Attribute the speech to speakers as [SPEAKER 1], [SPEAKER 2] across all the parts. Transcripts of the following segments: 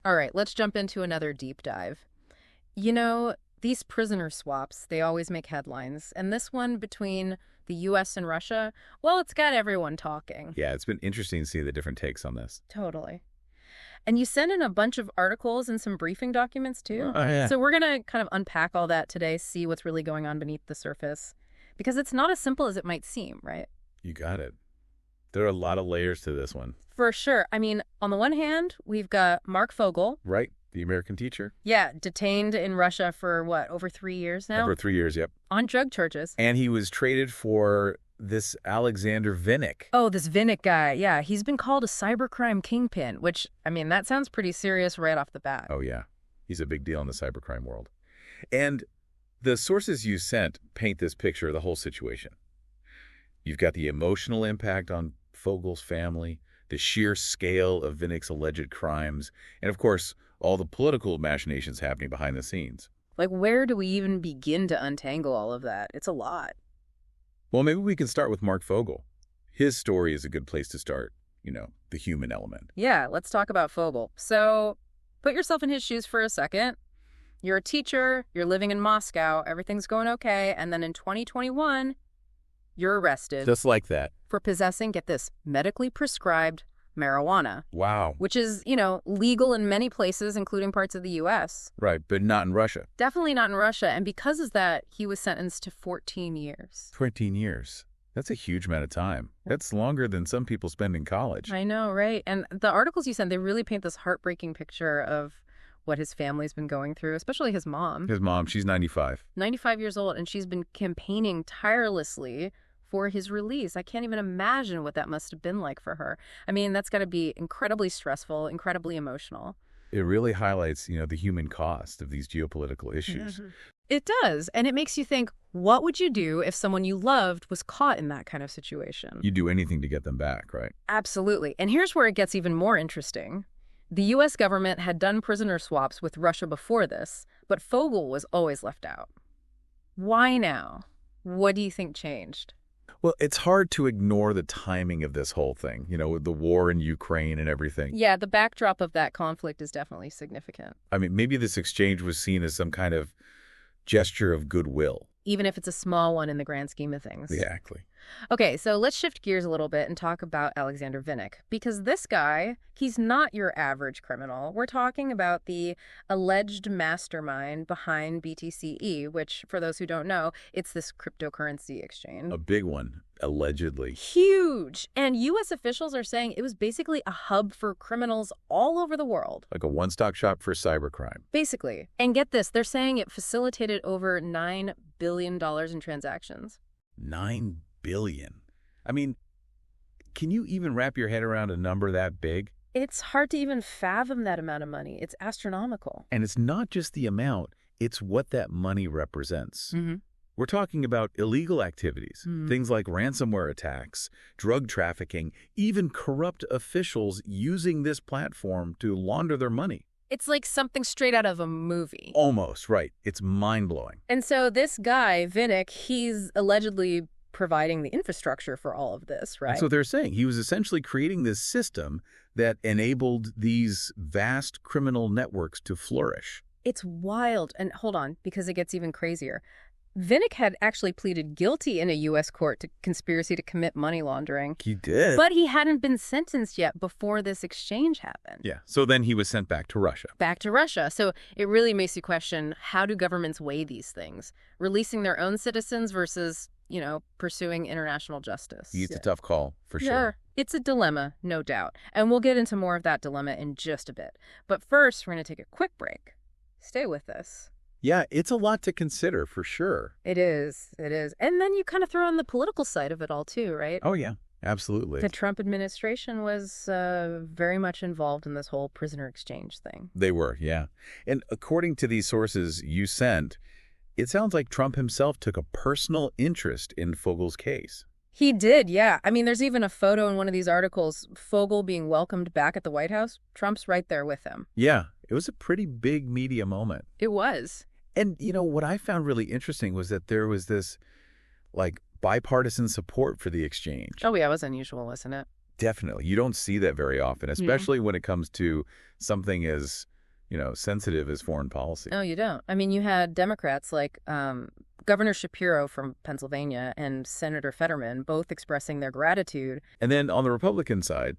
[SPEAKER 1] All right, let's jump into another deep dive. You know, these prisoner swaps, they always make headlines. And this one between the US and Russia, well, it's got everyone talking.
[SPEAKER 2] Yeah, it's been interesting to see the different takes on this.
[SPEAKER 1] Totally. And you sent in a bunch of articles and some briefing documents, too.
[SPEAKER 2] Oh, yeah.
[SPEAKER 1] So we're going to kind of unpack all that today, see what's really going on beneath the surface. Because it's not as simple as it might seem, right?
[SPEAKER 2] You got it. There are a lot of layers to this one.
[SPEAKER 1] For sure. I mean, on the one hand, we've got Marc Fogel.
[SPEAKER 2] Right? The American teacher?
[SPEAKER 1] Yeah, detained in Russia for, what, over 3 years now?
[SPEAKER 2] Over 3 years, yep.
[SPEAKER 1] On drug charges.
[SPEAKER 2] And he was traded for this Alexander Vinnik.
[SPEAKER 1] Oh, this Vinnik guy. Yeah, he's been called a cybercrime kingpin, which, I mean, that sounds pretty serious right off the bat.
[SPEAKER 2] Oh, yeah. He's a big deal in the cybercrime world. And the sources you sent paint this picture of the whole situation. You've got the emotional impact on Fogel's family, the sheer scale of Vinnik's alleged crimes, and, of course, all the political machinations happening behind the scenes.
[SPEAKER 1] Like, where do we even begin to untangle all of that? It's a lot.
[SPEAKER 2] Well, maybe we can start with Marc Fogel. His story is a good place to start, the human element.
[SPEAKER 1] Yeah, let's talk about Fogel. So, put yourself in his shoes for a second. You're a teacher, you're living in Moscow, everything's going okay, and then in 2021, you're arrested.
[SPEAKER 2] Just like that.
[SPEAKER 1] For possessing, get this, medically prescribed marijuana.
[SPEAKER 2] Wow.
[SPEAKER 1] Which is, legal in many places, including parts of the U.S.
[SPEAKER 2] Right, but not in Russia.
[SPEAKER 1] Definitely not in Russia. And because of that, he was sentenced to 14 years.
[SPEAKER 2] 14 years. That's a huge amount of time. That's longer than some people spend in college.
[SPEAKER 1] I know, right? And the articles you sent, they really paint this heartbreaking picture of what his family's been going through, especially his mom.
[SPEAKER 2] His mom, she's 95.
[SPEAKER 1] 95 years old, and she's been campaigning tirelessly for his release. I can't even imagine what that must have been like for her. I mean, that's got to be incredibly stressful, incredibly emotional.
[SPEAKER 2] It really highlights, the human cost of these geopolitical issues.
[SPEAKER 1] It does. And it makes you think, what would you do if someone you loved was caught in that kind of situation?
[SPEAKER 2] You'd do anything to get them back, right?
[SPEAKER 1] Absolutely. And here's where it gets even more interesting. The U.S. government had done prisoner swaps with Russia before this, but Fogel was always left out. Why now? What do you think changed?
[SPEAKER 2] Well, it's hard to ignore the timing of this whole thing, with the war in Ukraine and everything.
[SPEAKER 1] Yeah, the backdrop of that conflict is definitely significant.
[SPEAKER 2] I mean, maybe this exchange was seen as some kind of gesture of goodwill.
[SPEAKER 1] Even if it's a small one in the grand scheme of things.
[SPEAKER 2] Exactly.
[SPEAKER 1] Okay, so let's shift gears a little bit and talk about Alexander Vinnik. Because this guy, he's not your average criminal. We're talking about the alleged mastermind behind BTC-e, which, for those who don't know, it's this cryptocurrency exchange.
[SPEAKER 2] A big one, allegedly.
[SPEAKER 1] Huge! And U.S. officials are saying it was basically a hub for criminals all over the world.
[SPEAKER 2] Like a one-stop shop for cybercrime.
[SPEAKER 1] Basically. And get this, they're saying it facilitated over $9 billion in transactions.
[SPEAKER 2] $9 billion. I mean, can you even wrap your head around a number that big?
[SPEAKER 1] It's hard to even fathom that amount of money. It's astronomical.
[SPEAKER 2] And it's not just the amount, it's what that money represents. We're talking about illegal activities, things like ransomware attacks, drug trafficking, even corrupt officials using this platform to launder their money.
[SPEAKER 1] It's like something straight out of a movie.
[SPEAKER 2] Almost, right. It's mind-blowing.
[SPEAKER 1] And so this guy, Vinnik, he's allegedly providing the infrastructure for all of this, right?
[SPEAKER 2] That's what they're saying. He was essentially creating this system that enabled these vast criminal networks to flourish.
[SPEAKER 1] It's wild. And hold on, because it gets even crazier. Vinnik had actually pleaded guilty in a U.S. court to conspiracy to commit money laundering.
[SPEAKER 2] He did.
[SPEAKER 1] But he hadn't been sentenced yet before this exchange happened.
[SPEAKER 2] Yeah, so then he was sent back to Russia.
[SPEAKER 1] Back to Russia. So it really makes you question, how do governments weigh these things? Releasing their own citizens versus, pursuing international justice.
[SPEAKER 2] It's a tough call, for sure.
[SPEAKER 1] Yeah, it's a dilemma, no doubt. And we'll get into more of that dilemma in just a bit. But first, we're going to take a quick break. Stay with us.
[SPEAKER 2] Yeah, it's a lot to consider, for sure.
[SPEAKER 1] It is. It is. And then you kind of throw in the political side of it all, too, right?
[SPEAKER 2] Oh, yeah, absolutely.
[SPEAKER 1] The Trump administration was very much involved in this whole prisoner exchange thing.
[SPEAKER 2] They were, yeah. And according to these sources you sent, it sounds like Trump himself took a personal interest in Fogel's case.
[SPEAKER 1] He did, yeah. I mean, there's even a photo in one of these articles, Fogel being welcomed back at the White House. Trump's right there with him.
[SPEAKER 2] Yeah, it was a pretty big media moment.
[SPEAKER 1] It was.
[SPEAKER 2] And, what I found really interesting was that there was this, bipartisan support for the exchange.
[SPEAKER 1] Oh, yeah, it was unusual, wasn't it?
[SPEAKER 2] Definitely. You don't see that very often, especially when it comes to something as, sensitive as foreign policy.
[SPEAKER 1] No, you don't. I mean, you had Democrats like Governor Shapiro from Pennsylvania and Senator Fetterman both expressing their gratitude.
[SPEAKER 2] And then on the Republican side,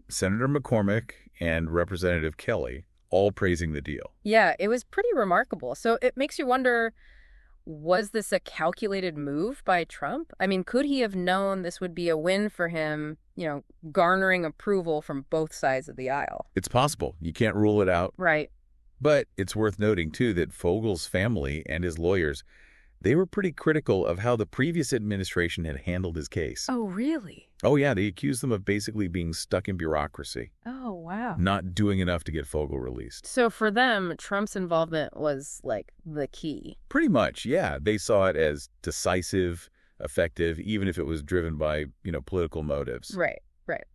[SPEAKER 2] Senator McCormick and Representative Kelly all praising the deal.
[SPEAKER 1] Yeah, it was pretty remarkable. So it makes you wonder, was this a calculated move by Trump? I mean, could he have known this would be a win for him, garnering approval from both sides of the aisle?
[SPEAKER 2] It's possible. You can't rule it out.
[SPEAKER 1] Right.
[SPEAKER 2] But it's worth noting, too, that Fogel's family and his lawyers, they were pretty critical of how the previous administration had handled his case.
[SPEAKER 1] Oh, really?
[SPEAKER 2] Oh, yeah. They accused them of basically being stuck in bureaucracy.
[SPEAKER 1] Oh, wow.
[SPEAKER 2] Not doing enough to get Fogel released.
[SPEAKER 1] So for them, Trump's involvement was like the key.
[SPEAKER 2] Pretty much, yeah. They saw it as decisive, effective, even if it was driven by, political motives.
[SPEAKER 1] Right.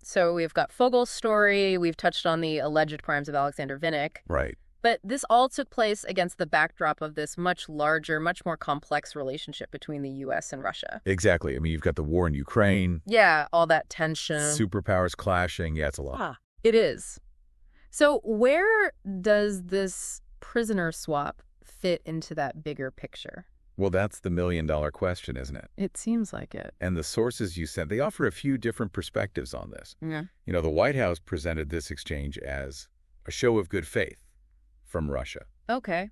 [SPEAKER 1] So we've got Fogel's story. We've touched on the alleged crimes of Alexander Vinnik.
[SPEAKER 2] Right.
[SPEAKER 1] But this all took place against the backdrop of this much larger, much more complex relationship between the U.S. and Russia.
[SPEAKER 2] Exactly. I mean, you've got the war in Ukraine.
[SPEAKER 1] Yeah, all that tension.
[SPEAKER 2] Superpowers clashing. Yeah, it's a lot.
[SPEAKER 1] It is. So where does this prisoner swap fit into that bigger picture?
[SPEAKER 2] Well, that's the million-dollar question, isn't it?
[SPEAKER 1] It seems like it.
[SPEAKER 2] And the sources you sent, they offer a few different perspectives on this.
[SPEAKER 1] Yeah.
[SPEAKER 2] The White House presented this exchange as a show of good faith from Russia.
[SPEAKER 1] Okay.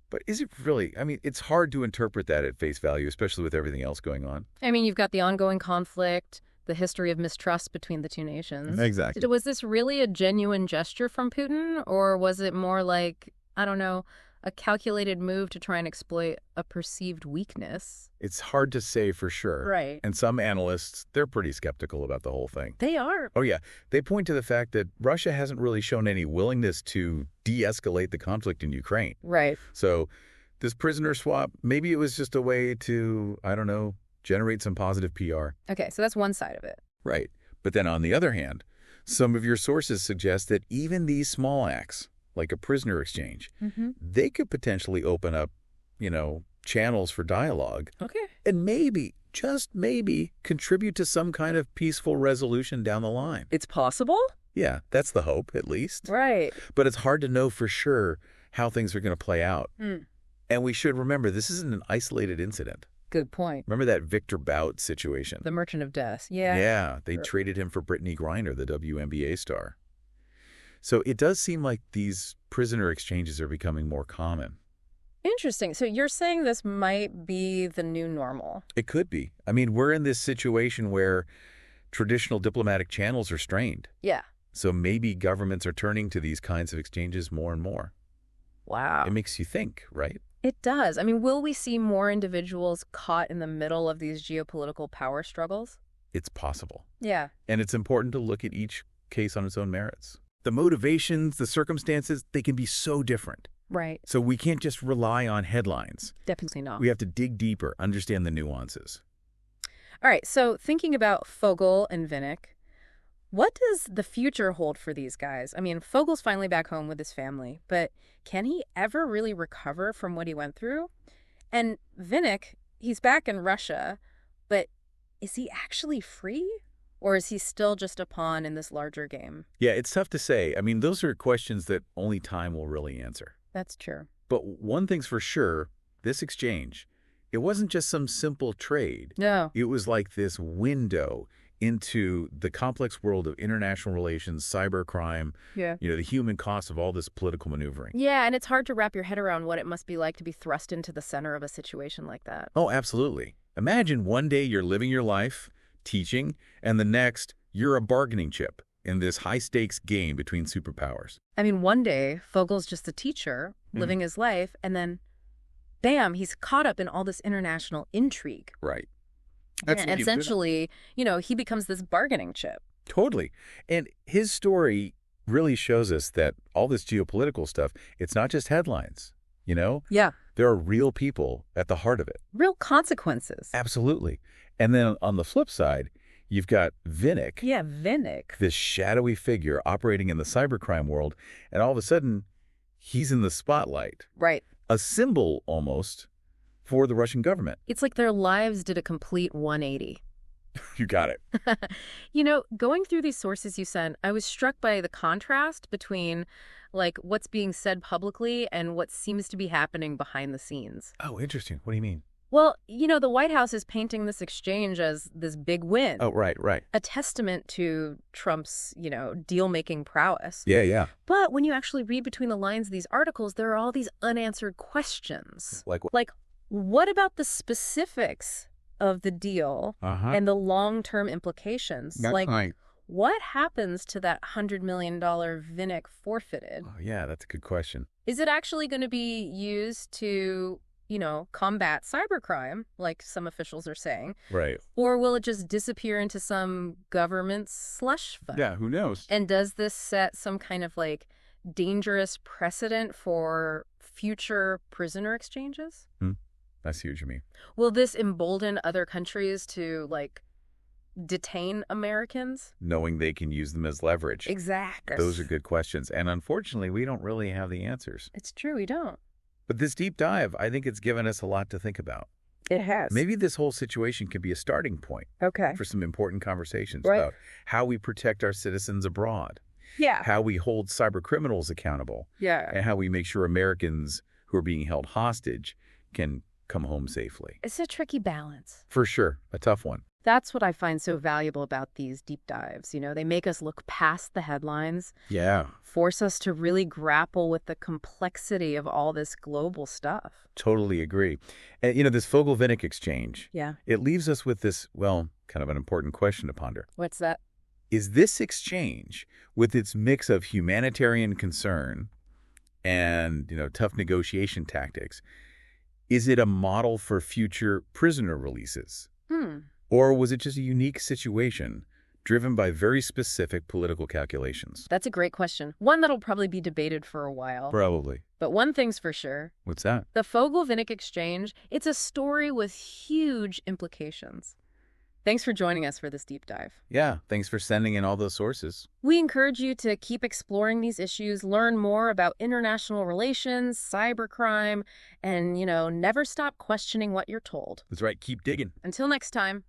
[SPEAKER 2] But is it really? I mean, it's hard to interpret that at face value, especially with everything else going on.
[SPEAKER 1] I mean, you've got the ongoing conflict, the history of mistrust between the two nations.
[SPEAKER 2] Exactly.
[SPEAKER 1] Was this really a genuine gesture from Putin, or was it more like, I don't know, a calculated move to try and exploit a perceived weakness?
[SPEAKER 2] It's hard to say for sure.
[SPEAKER 1] Right.
[SPEAKER 2] And some analysts, they're pretty skeptical about the whole thing.
[SPEAKER 1] They are.
[SPEAKER 2] Oh, yeah. They point to the fact that Russia hasn't really shown any willingness to de-escalate the conflict in Ukraine.
[SPEAKER 1] Right.
[SPEAKER 2] So this prisoner swap, maybe it was just a way to, I don't know, generate some positive PR.
[SPEAKER 1] Okay, so that's one side of it.
[SPEAKER 2] Right. But then on the other hand, some of your sources suggest that even these small acts, like a prisoner exchange, they could potentially open up, channels for dialogue.
[SPEAKER 1] Okay.
[SPEAKER 2] And maybe, just maybe, contribute to some kind of peaceful resolution down the line.
[SPEAKER 1] It's possible?
[SPEAKER 2] Yeah, that's the hope, at least.
[SPEAKER 1] Right.
[SPEAKER 2] But it's hard to know for sure how things are going to play out. And we should remember, this isn't an isolated incident.
[SPEAKER 1] Good point.
[SPEAKER 2] Remember that Victor Bout situation?
[SPEAKER 1] The Merchant of Death. Yeah.
[SPEAKER 2] Yeah, they traded him for Brittany Griner, the WNBA star. So it does seem like these prisoner exchanges are becoming more common.
[SPEAKER 1] Interesting. So you're saying this might be the new normal?
[SPEAKER 2] It could be. I mean, we're in this situation where traditional diplomatic channels are strained.
[SPEAKER 1] Yeah.
[SPEAKER 2] So maybe governments are turning to these kinds of exchanges more and more.
[SPEAKER 1] Wow.
[SPEAKER 2] It makes you think, right?
[SPEAKER 1] It does. I mean, will we see more individuals caught in the middle of these geopolitical power struggles?
[SPEAKER 2] It's possible.
[SPEAKER 1] Yeah.
[SPEAKER 2] And it's important to look at each case on its own merits. The motivations, the circumstances, they can be so different.
[SPEAKER 1] Right.
[SPEAKER 2] So we can't just rely on headlines.
[SPEAKER 1] Definitely not.
[SPEAKER 2] We have to dig deeper, understand the nuances.
[SPEAKER 1] All right. So thinking about Fogel and Vinnik, what does the future hold for these guys? I mean, Fogel's finally back home with his family, but can he ever really recover from what he went through? And Vinnik, he's back in Russia, but is he actually free? Or is he still just a pawn in this larger game?
[SPEAKER 2] Yeah, it's tough to say. I mean, those are questions that only time will really answer.
[SPEAKER 1] That's true.
[SPEAKER 2] But one thing's for sure, this exchange, it wasn't just some simple trade.
[SPEAKER 1] No.
[SPEAKER 2] It was like this window into the complex world of international relations, cybercrime, the human cost of all this political maneuvering.
[SPEAKER 1] Yeah, and it's hard to wrap your head around what it must be like to be thrust into the center of a situation like that.
[SPEAKER 2] Oh, absolutely. Imagine one day you're living your life, teaching, and the next, you're a bargaining chip in this high-stakes game between superpowers.
[SPEAKER 1] I mean, one day, Fogel's just a teacher living his life, and then, bam, he's caught up in all this international intrigue.
[SPEAKER 2] Right.
[SPEAKER 1] And essentially, he becomes this bargaining chip.
[SPEAKER 2] Totally. And his story really shows us that all this geopolitical stuff, it's not just headlines,
[SPEAKER 1] Yeah.
[SPEAKER 2] There are real people at the heart of it.
[SPEAKER 1] Real consequences.
[SPEAKER 2] Absolutely. And then on the flip side, you've got Vinnik.
[SPEAKER 1] Yeah, Vinnik.
[SPEAKER 2] This shadowy figure operating in the cybercrime world, and all of a sudden, he's in the spotlight.
[SPEAKER 1] Right.
[SPEAKER 2] A symbol, almost, for the Russian government.
[SPEAKER 1] It's like their lives did a complete 180.
[SPEAKER 2] You got it.
[SPEAKER 1] Going through these sources you sent, I was struck by the contrast between, like, what's being said publicly and what seems to be happening behind the scenes.
[SPEAKER 2] Oh, interesting. What do you mean?
[SPEAKER 1] Well, the White House is painting this exchange as this big win.
[SPEAKER 2] Oh, right.
[SPEAKER 1] A testament to Trump's, deal-making prowess.
[SPEAKER 2] Yeah.
[SPEAKER 1] But when you actually read between the lines of these articles, there are all these unanswered questions.
[SPEAKER 2] Like what?
[SPEAKER 1] Like, what about the specifics of the deal and the long-term implications?
[SPEAKER 2] That's
[SPEAKER 1] like,
[SPEAKER 2] right.
[SPEAKER 1] what happens to that $100 million Vinnik forfeited?
[SPEAKER 2] Oh, yeah, that's a good question.
[SPEAKER 1] Is it actually going to be used to combat cybercrime, like some officials are saying?
[SPEAKER 2] Right.
[SPEAKER 1] Or will it just disappear into some government slush fund?
[SPEAKER 2] Yeah, who knows?
[SPEAKER 1] And does this set some kind of, dangerous precedent for future prisoner exchanges?
[SPEAKER 2] I see what you mean.
[SPEAKER 1] Will this embolden other countries to, detain Americans?
[SPEAKER 2] Knowing they can use them as leverage.
[SPEAKER 1] Exactly.
[SPEAKER 2] Those are good questions. And unfortunately, we don't really have the answers.
[SPEAKER 1] It's true, we don't.
[SPEAKER 2] But this deep dive, I think it's given us a lot to think about.
[SPEAKER 1] It has.
[SPEAKER 2] Maybe this whole situation could be a starting point for some important conversations about how we protect our citizens abroad.
[SPEAKER 1] Yeah.
[SPEAKER 2] How we hold cybercriminals accountable.
[SPEAKER 1] Yeah.
[SPEAKER 2] And how we make sure Americans who are being held hostage can come home safely.
[SPEAKER 1] It's a tricky balance.
[SPEAKER 2] For sure. A tough one.
[SPEAKER 1] That's what I find so valuable about these deep dives. They make us look past the headlines.
[SPEAKER 2] Yeah.
[SPEAKER 1] Force us to really grapple with the complexity of all this global stuff.
[SPEAKER 2] Totally agree. And, this Fogel-Vinnik exchange.
[SPEAKER 1] Yeah.
[SPEAKER 2] It leaves us with this, kind of an important question to ponder.
[SPEAKER 1] What's that?
[SPEAKER 2] Is this exchange, with its mix of humanitarian concern and, tough negotiation tactics, is it a model for future prisoner releases? Or was it just a unique situation driven by very specific political calculations?
[SPEAKER 1] That's a great question. One that'll probably be debated for a while.
[SPEAKER 2] Probably.
[SPEAKER 1] But one thing's for sure.
[SPEAKER 2] What's that?
[SPEAKER 1] The Fogel-Vinnik exchange, it's a story with huge implications. Thanks for joining us for this deep dive.
[SPEAKER 2] Yeah, thanks for sending in all those sources.
[SPEAKER 1] We encourage you to keep exploring these issues, learn more about international relations, cybercrime, and, never stop questioning what you're told.
[SPEAKER 2] That's right. Keep digging.
[SPEAKER 1] Until next time.